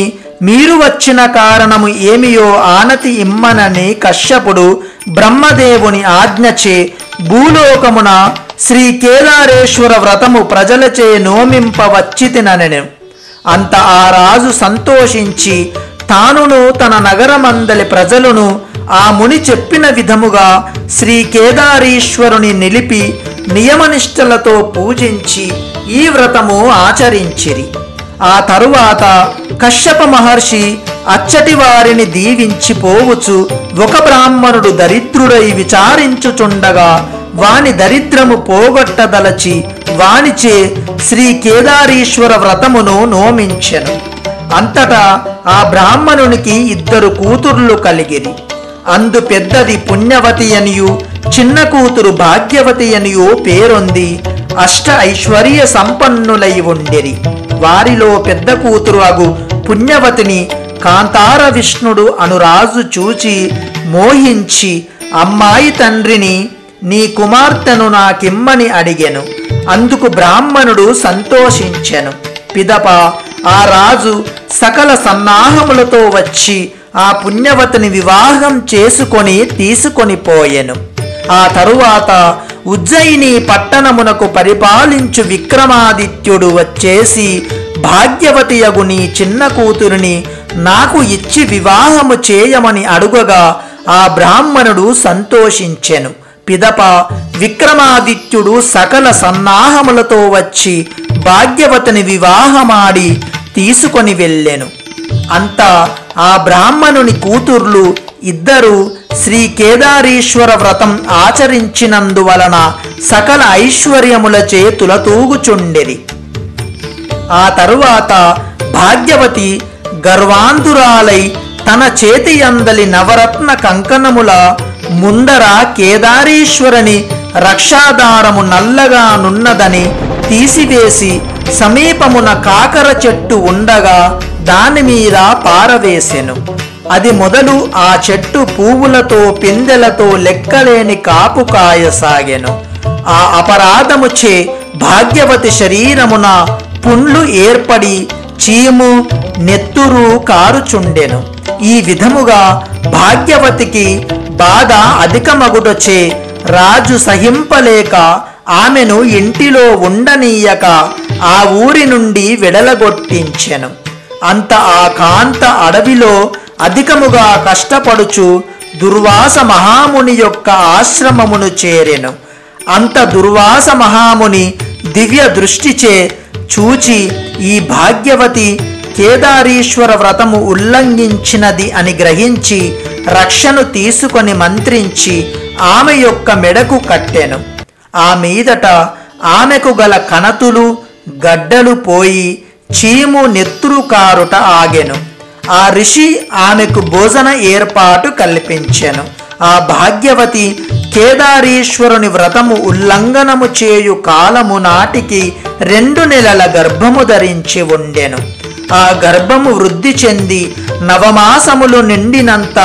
మీరు వచ్చిన కారణము ఏమియో ఆనతి ఇమ్మనని కశ్యపుడు బ్రహ్మదేవుని ఆజ్ఞచే భూలోకమున శ్రీ కేదారేశ్వర వ్రతము ప్రజలచే నోమింపవచ్చితిననెను. అంత ఆ రాజు సంతోషించి తానును తన నగరమందలి ప్రజలను ఆ ముని చెప్పిన విధముగా శ్రీ కేదారీశ్వరుని నిలిపి నియమనిష్టలతో పూజించి ఈ వ్రతము ఆచరించిరి. ఆ తరువాత కశ్యప మహర్షి అచ్చటి వారిని దీవించి పోవచ్చు ఒక బ్రాహ్మణుడు దరిద్రుడై విచారించుచుండగా వాని దరిద్రము పోగొట్టదలచి వానిచే శ్రీ కేదారీశ్వర వ్రతమును నోమించెను. అంతటా ఆ బ్రాహ్మణునికి 2 కూతుర్లు కలిగిరి. అందు పెద్దది పుణ్యవతి అనియు చిన్న కూతురు భాగ్యవతి అనియు పేరొంది అష్ట ఐశ్వర్య సంపన్నులై ఉండిరి. వారిలో పెద్ద కూతురు అగు పుణ్యవతిని కాంతార విష్ణుడు అనురాజు చూచి మోహించి, అమ్మాయి తండ్రిని, నీ కుమార్తెను నాకిమ్మని అడిగెను. అందుకు బ్రాహ్మణుడు సంతోషించెను. పిదప ఆ రాజు సకల సన్నాహములతో వచ్చి ఆ పుణ్యవతిని వివాహం చేసుకొని తీసుకొని పోయెను. ఆ తరువాత ఉజ్జయిని పట్టణమునకు పరిపాలించు విక్రమాదిత్యుడు వచ్చేసి, భాగ్యవతి యగు నీ చిన్న కూతురిని నాకు ఇచ్చి వివాహము చేయమని అడుగగా ఆ బ్రాహ్మణుడు సంతోషించెను. పిదప విక్రమాదిత్యుడు సకల సన్నాహములతో వచ్చి భాగ్యవతిని వివాహమాడి తీసుకొని వెళ్ళెను. అంతా ఆ బ్రాహ్మణుని కూతుర్లు 2 శ్రీ కేదారీశ్వర వ్రతం ఆచరించినందువలన సకల ఐశ్వర్యములచే తులతూగుచుండెరి. ఆ తరువాత భాగ్యవతి గర్వాంధురాలై తన చేతి అందలి నవరత్న కంకణముల ముందర కేదారీశ్వరుని రక్షాదారము నల్లగా నున్నదని తీసివేసి సమీపమున కాకర చెట్టు ఉండగా దాని మీద పారవేసెను. అది మొదలు ఆ చెట్టు పువ్వులతో పిందెలతో లెక్కలేని కాపు కాయసాగెను. ఆ అపరాధముచే భాగ్యవతి శరీరమున పుండ్లు ఏర్పడి చీము నెత్తురు కారుచుండెను. ఈ విధముగా భాగ్యవతికి బాధ అధికమగుటచే రాజు సహింపలేక ఆమెను ఇంటిలో ఉండనీయక ఆ ఊరి నుండి వెడలగొట్టించెను. అంత ఆ కాంత అడవిలో అధికముగా కష్టపడుచు దుర్వాస మహాముని యొక్క ఆశ్రమమును చేరెను. అంత దుర్వాస మహాముని దివ్య దృష్టిచే చూచి ఈ భాగ్యవతి కేదారీశ్వర వ్రతము ఉల్లంఘించినది అని గ్రహించి రక్షను తీసుకొని మంత్రించి ఆమె యొక్క మెడకు కట్టెను. ఆ మీదట ఆమెకు గల కణతులు గడ్డలు పోయి చీము నెత్తురు కారుట ఆగెను. ఆ ఋషి ఆమెకు భోజన ఏర్పాటు కల్పించెను. ఆ భాగ్యవతి కేదారీశ్వరుని వ్రతము ఉల్లంఘనము చేయు కాలము నాటికి 2 నెలల గర్భము ధరించి ఉండెను. ఆ గర్భము వృద్ధి చెంది నవమాసములు నిండినంత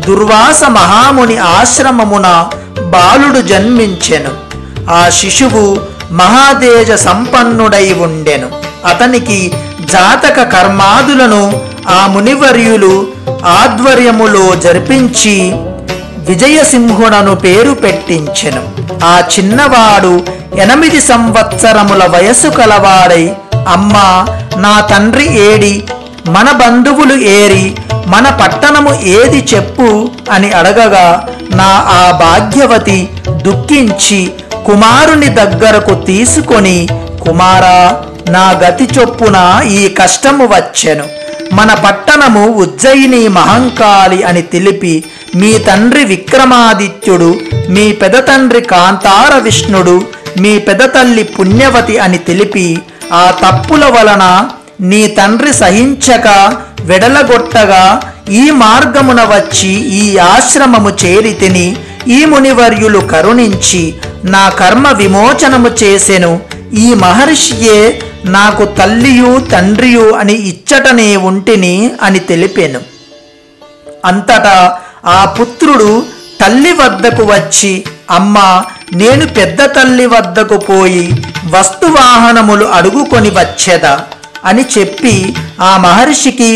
దుర్వాస మహాముని ఆశ్రమమున బాలుడు జన్మించెను. ఆ శిశువు మహాతేజ సంపన్నుడై ఉండెను. అతనికి జాతక కర్మాదులను ఆ మునివర్యులు ఆధ్వర్యములో జరిపించి విజయసింహుడను పేరు పెట్టించెను. ఆ చిన్నవాడు 8 సంవత్సరముల వయస్సు కలవాడై, అమ్మా, నా తండ్రి ఏడి, మన బంధువులు ఏరి మన పట్టణము ఏది చెప్పు అని అడగగా ఆ భాగ్యవతి దుఃఖించి కుమారుని దగ్గరకు తీసుకొని, కుమారా, నా గతి చొప్పున ఈ కష్టము వచ్చెను. మన పట్టణము ఉజ్జయిని మహంకాళి అని తెలిపి మీ తండ్రి విక్రమాదిత్యుడు, మీ పెదతండ్రి కాంతార విష్ణుడు, మీ పెదతల్లి పుణ్యవతి అని తెలిపి ఆ తప్పుల వలన నీ తండ్రి సహించక వెడలగొట్టగా ఈ మార్గమున వచ్చి ఈ ఆశ్రమము చేరితిని. ఈ మునివర్యులు కరుణించి నా కర్మ విమోచనము చేసెను. ఈ మహర్షియే నాకు తల్లియు తండ్రియు అని ఇచ్చటనే ఉంటిని అని తెలిపెను. అంతటా ఆ పుత్రుడు తల్లి వద్దకు వచ్చి, అమ్మా, నేను పెద్ద తల్లి వద్దకు పోయి వస్తువాహనములు అడుగుకొని వచ్చేదా అని చెప్పి ఆ మహర్షికి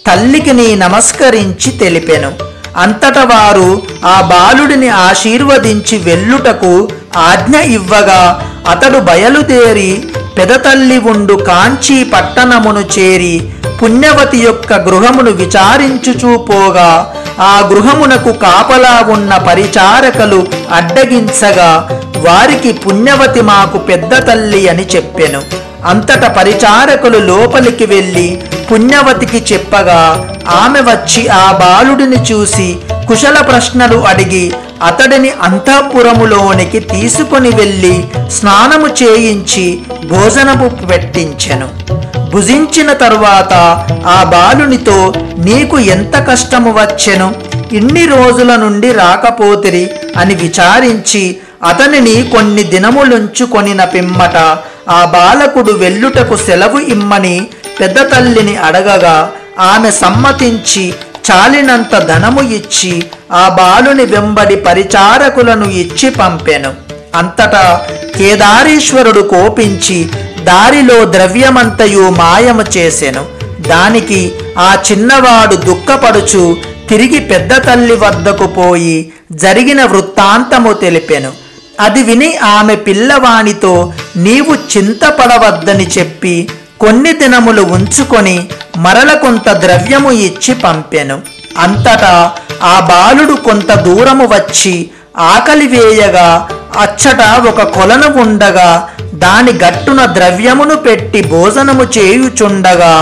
తల్లికి నమస్కరించి తెలిపెను. అంతట వారు ఆ బాలుడిని ఆశీర్వదించి వెళ్ళుటకు ఆజ్ఞ ఇవ్వగా అతడు బయలుదేరి పెదతల్లి ఉండు కాంచీ పట్టణమును చేరి పుణ్యవతి యొక్క గృహమును విచారించుచూ పోగా ఆ గృహమునకు కాపలా ఉన్న పరిచారకులు అడ్డగించగా వారికి పుణ్యవతి మాకు పెద్ద తల్లి అని చెప్పెను. అంతట పరిచారకులు లోపలికి వెళ్ళి పుణ్యవతికి చెప్పగా ఆమె వచ్చి ఆ బాలుడిని చూసి కుశల ప్రశ్నలు అడిగి అతడిని అంతఃపురములోనికి తీసుకొని వెళ్ళి స్నానము చేయించి భోజనము పెట్టించెను. భుజించిన తరువాత ఆ బాలునితో, నీకు ఎంత కష్టము వచ్చెను, ఇన్ని రోజుల నుండి రాకపోతిరి అని విచారించి అతనిని కొన్ని దినములుంచుకొనిన పిమ్మట ఆ బాలకుడు వెళ్ళుటకు సెలవు ఇమ్మని పెద్ద తల్లిని అడగగా ఆమె సమ్మతించి చాలినంత ధనము ఇచ్చి ఆ బాలుని వెంబడి పరిచారకులను ఇచ్చి పంపెను. అంతటా కేదారీశ్వరుడు కోపించి దారిలో ద్రవ్యమంతయు మాయము చేసెను. దానికి ఆ చిన్నవాడు దుఃఖపడుచు తిరిగి పెద్ద తల్లి వద్దకు పోయి జరిగిన వృత్తాంతము తెలిపెను. అది విని ఆమె పిల్లవానితో, నీవు చింతపడవద్దని చెప్పి కొన్ని దినములు ఉంచుకొని మరల కొంత ద్రవ్యము ఇచ్చి పంపెను. అంతటా ఆ బాలుడు కొంత దూరము వచ్చి ఆకలి వేయగా అచ్చట ఒక కొలను ఉండగా దాని గట్టున ద్రవ్యమును పెట్టి భోజనము చేయుచుండగా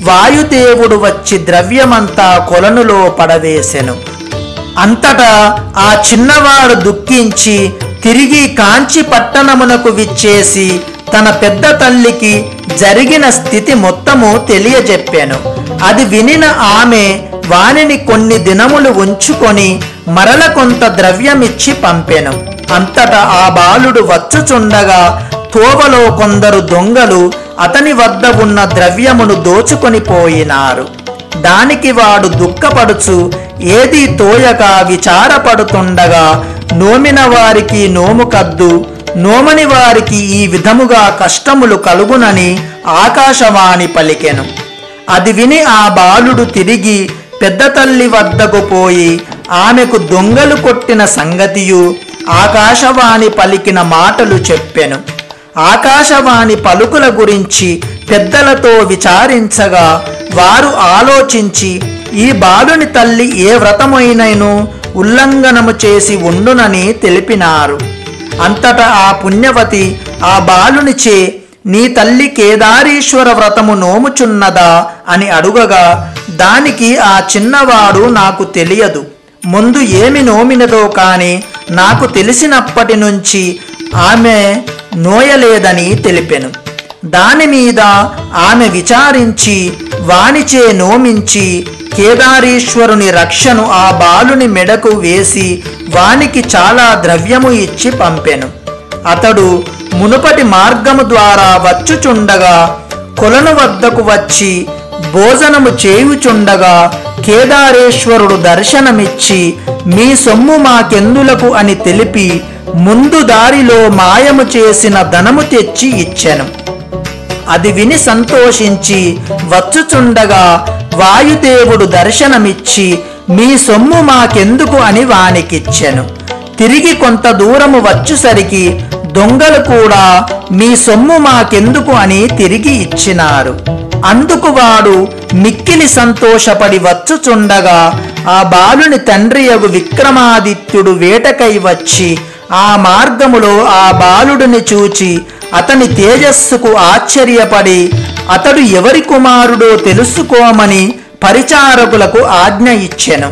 వాయుదేవుడు వచ్చి ద్రవ్యమంతా కొలనులో పడవేసెను. అంతటా ఆ చిన్నవాడు దుఃఖించి తిరిగి కాంచి పట్టణమునకు విచ్చేసి తన పెద్ద తల్లికి జరిగిన స్థితి మొత్తము తెలియజెప్పాను. అది వినిన ఆమె వానిని కొన్ని దినములు ఉంచుకొని మరల కొంత ద్రవ్యమిచ్చి పంపెను. అంతటా ఆ బాలుడు వచ్చుచుండగా తోవలో కొందరు దొంగలు అతని వద్ద ఉన్న ద్రవ్యమును దోచుకొని పోయినారు. దానికి వాడు దుఃఖపడుచు ఏది తోయక విచారపడుతుండగా నోమిన వారికి నోము కద్దు, నోమని వారికి ఈ విధముగా కష్టములు కలుగునని ఆకాశవాణి పలికెను. అది విని ఆ బాలుడు తిరిగి పెద్ద తల్లి వద్దకు పోయి ఆమెకు దొంగలు కొట్టిన సంగతియు ఆకాశవాణి పలికిన మాటలు చెప్పెను. ఆకాశవాణి పలుకుల గురించి పెద్దలతో విచారించగా వారు ఆలోచించి ఈ బాలుని తల్లి ఏ వ్రతమైనను ఉల్లంఘనము చేసి ఉండునని తెలిపినారు. అంతటా ఆ పుణ్యవతి ఆ బాలునిచే, నీ తల్లి కేదారీశ్వర వ్రతము నోముచున్నదా అని అడుగగా దానికి ఆ చిన్నవాడు, నాకు తెలియదు, ముందు ఏమి నోమినదో కాని నాకు తెలిసినప్పటి నుంచి ఆమె నోయలేదని తెలిపెను. దాని మీద ఆమె విచారించి వానిచే నోమించి కేదారీశ్వరుని రక్షను ఆ బాలుని మెడకు వేసి వానికి చాలా ద్రవ్యము ఇచ్చి పంపెను. అతడు మునుపటి మార్గము ద్వారా వచ్చుచుండగా కొలను వద్దకు వచ్చి భోజనము చేయుచుండగా కేదారేశ్వరుడు దర్శనమిచ్చి, మీ సొమ్ము మాకెందులకు అని తెలిపి ముందు దారిలో మాయము చేసిన ధనము తెచ్చి ఇచ్చెను. అది విని సంతోషించి వచ్చుచుండగా వాయుదేవుడు దర్శనమిచ్చి, మీ సొమ్ము మాకెందుకు అని వానికిచ్చెను. తిరిగి కొంత దూరము వచ్చుసరికి దొంగలు కూడా మీ సొమ్ము మాకెందుకు అని తిరిగి ఇచ్చినారు. అందుకు వాడు మిక్కిలి సంతోషపడి వచ్చుచుండగా ఆ బాలుని తండ్రియగు విక్రమాదిత్యుడు వేటకై వచ్చి ఆ మార్గములో ఆ బాలుడిని చూచి అతని తేజస్సుకు ఆశ్చర్యపడి అతడు ఎవరి కుమారుడో తెలుసుకోమని పరిచారకులకు ఆజ్ఞ ఇచ్చెను.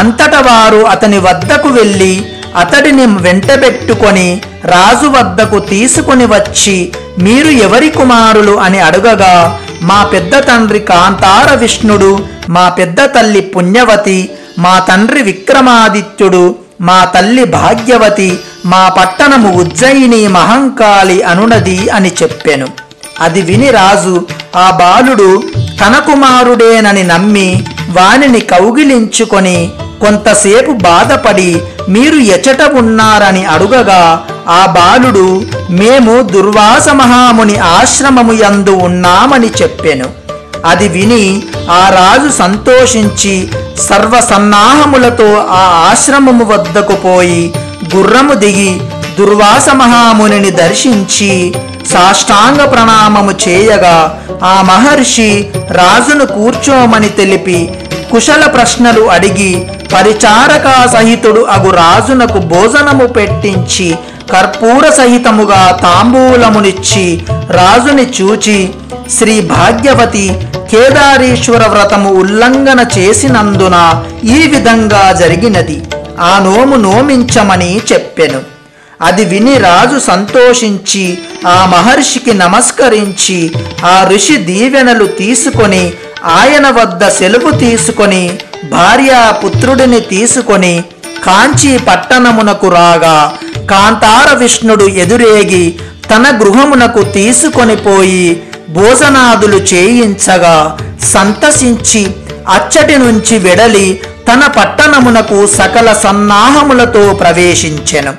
అంతట వారు అతని వద్దకు వెళ్ళి అతడిని వెంటబెట్టుకొని రాజు వద్దకు తీసుకొని వచ్చి, మీరు ఎవరి కుమారులు అని అడుగగా, మా పెద్ద తండ్రి కాంతార విష్ణుడు, మా పెద్ద తల్లి పుణ్యవతి, మా తండ్రి విక్రమాదిత్యుడు, మా తల్లి భాగ్యవతి, మా పట్టణము ఉజ్జయిని మహంకాళి అనునది అని చెప్పెను. అది విని రాజు ఆ బాలుడు తన కుమారుడేనని నమ్మి వానిని కౌగిలించుకొని కొంతసేపు బాధపడి, మీరు ఎచట ఉన్నారని అడుగగా ఆ బాలుడు, మేము దుర్వాస మహాముని ఆశ్రమము యందు ఉన్నామని చెప్పెను. అది విని ఆ రాజు సంతోషించి సర్వసన్నాహములతో ఆ ఆశ్రమము వద్దకు పోయి గుర్రము దిగి దుర్వాస మహామునిని దర్శించి సాష్టాంగ ప్రణామము చేయగా ఆ మహర్షి రాజును కూర్చోమని తెలిపి కుశల ప్రశ్నలు అడిగి పరిచారక సహితుడు అగు రాజునకు భోజనము పెట్టించి కర్పూర సహితముగా తాంబూలమునిచ్చి రాజుని చూచి, శ్రీ భాగ్యవతి కేదారీశ్వర వ్రతము ఉల్లంఘన చేసినందున ఈ విధంగా జరిగినది, ఆ నోము నోమించమని చెప్పెను. అది విని రాజు సంతోషించి ఆ మహర్షికి నమస్కరించి ఆ ఋషి దీవెనలు తీసుకొని ఆయన వద్ద సెలవు తీసుకొని భార్యా పుత్రుడిని తీసుకొని కాంచీ పట్టణమునకు రాగా కాంతార విష్ణుడు ఎదురేగి తన గృహమునకు తీసుకొని పోయి భోజనాదులు చేయించగా సంతసించి అచ్చటి నుంచి వెడలి తన పట్టణమునకు సకల సన్నాహములతో ప్రవేశించెను.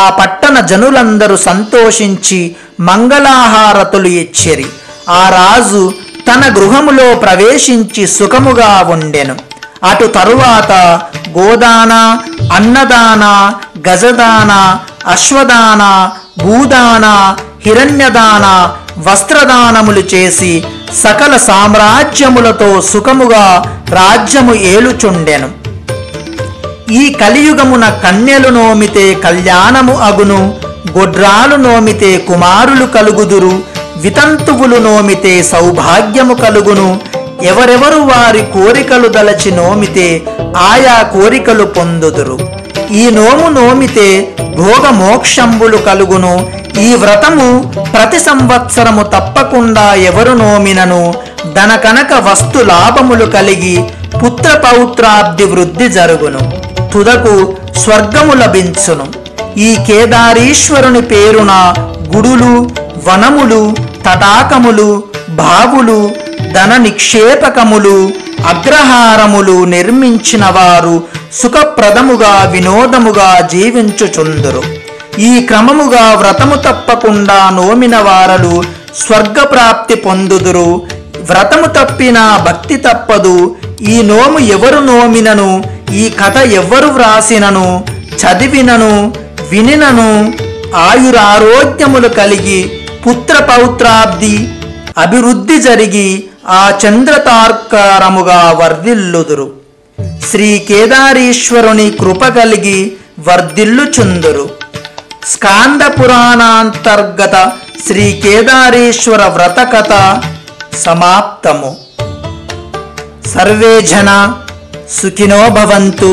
ఆ పట్టణ జనులందరూ సంతోషించి మంగళాహారతులు ఇచ్చిరి. ఆ రాజు తన గృహములో ప్రవేశించి సుఖముగా ఉండెను. అటు తరువాత గోదాన, అన్నదాన, గజదాన, అశ్వదాన, భూదాన, హిరణ్యదాన, వస్త్రదానములు చేసి సకల సామ్రాజ్యములతో సుఖముగా రాజ్యము ఏలుచుండెను. ఈ కలియుగమున కన్యలు నోమితే కళ్యాణము అగును, గొడ్రాలు నోమితే కుమారులు కలుగుదురు, వితంతువులు నోమితే సౌభాగ్యము కలుగును, ఎవరెవరు వారి కోరికలు దలచి నోమితే ఆయా కోరికలు పొందుదురు. ఈ నోము నోమితే భోగమోక్షంబులు కలుగును. ఈ వ్రతము ప్రతి సంవత్సరము తప్పకుండా ఎవరు నోమినను ధన కనక వస్తు లాభములు కలిగి పుత్ర పౌత్రాబ్ది వృద్ధి జరుగును, తుదకు స్వర్గము లభించును. ఈ కేదారీశ్వరుని పేరున గుడులు, వనములు, తటాకములు, బావులు, ధన నిక్షేపకములు, అగ్రహారములు నిర్మించిన వారు సుఖప్రదముగా వినోదముగా జీవించుచుందురు. ఈ క్రమముగా వ్రతము తప్పకుండా నోమిన వారలు స్వర్గప్రాప్తి పొందుదురు. వ్రతము తప్పినా భక్తి తప్పదు. ఈ నోము ఎవరు నోమినను, ఈ కథ ఎవరు వ్రాసినను, చదివినను, వినినను ఆయురారోగ్యములు కలిగి పుత్ర పౌత్రాబ్ది అభివృద్ధి జరిగి ఆ చంద్రతార్కారముగా వర్ధిల్లుదురు. శ్రీ కేదారీశ్వరుని కృప కలిగి వర్ధిల్లుచుందురు. స్కాంద పురాణాంతర్గత శ్రీ కేదారీశ్వర వ్రత కథ సమాప్తము. సర్వే జన సుఖినో భవంతు.